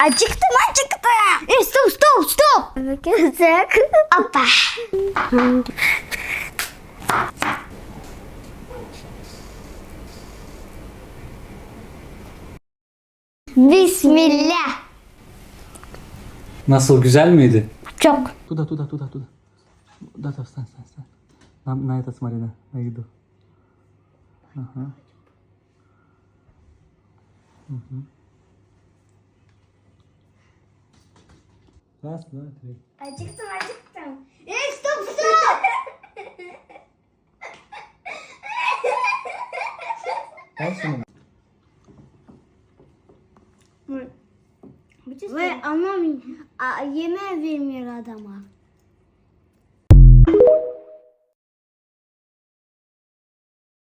Acıktım. Stop. Kızak. Hoppa. Bismillah. Nasıl, güzel miydi? Çok. Туда. Да, встань. На это смотри, на еду. Ага. Раз, два, три. Acıktım. Stop. Дальше. Ve anam yemeğe vermiyor adama.